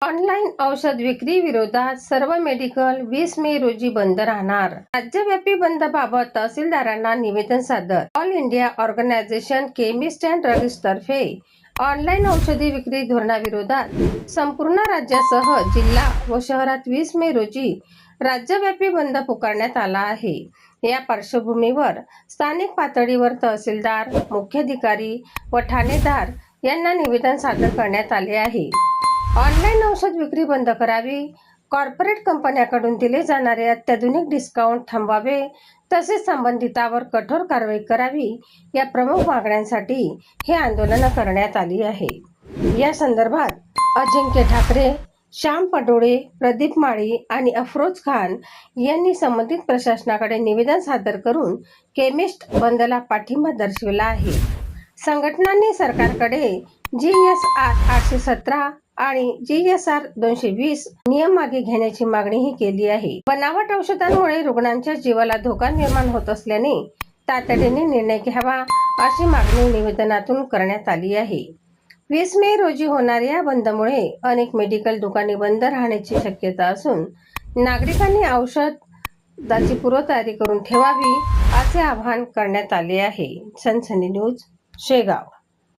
Online औषध विक्री विरोधात सर्व मेडिकल 20 मे रोजी बंद राहणार. राज्यव्यापी बंदबाबत तहसीलदारांना निवेदन सादर. All India organisation chemist and drugs तर्फे ऑनलाईन औषधी विक्री धोरणाविरोधात संपूर्ण राज्यासह जिल्हा व शहरात 20 मे रोजी राज्यव्यापी बंद पुकारण्यात आला आहे. या पार्श्वभूमीवर स्थानिक पातळीवर तहसीलदार, मुख्याधिकारी व ठाणेदार यांना निवेदन सादर करण्यात आले आहे. ऑनलाईन औषध विक्री बंद करावी, कॉर्पोरेट कंपन्यांकडून दिले जाणारे अत्याधुनिक डिस्काउंट थांबवावे, तसेच संबंधितांवर कठोर कारवाई करावी या प्रमुख मागण्यांसाठी हे आंदोलन करण्यात आली आहे. या संदर्भात अजिंक्य ठाकरे, श्याम पडोळे, प्रदीप माळी आणि अफरोज खान यांनी संबंधित प्रशासनाकडे निवेदन सादर करून केमिस्ट बंदला पाठिंबा दर्शविला आहे. संघटनांनी सरकारकडे GSR 817 आणि GSR 220 नियम मागे घेण्याची मागणीही केली आहे. बनावट औषधांमुळे रुग्णांच्या जीवाला धोका निर्माण होत असल्याने तातडीने निर्णय घ्यावा अशी मागणी निवेदनातून करण्यात आली आहे. 20 मे रोजी होणाऱ्या या बंदमुळे अनेक मेडिकल दुकाने बंद राहण्याची शक्यता असून नागरिकांनी औषधाची पूर्वतयारी करून ठेवावी असे आवाहन करण्यात आले आहे. सनसनी न्यूज, शेगाव.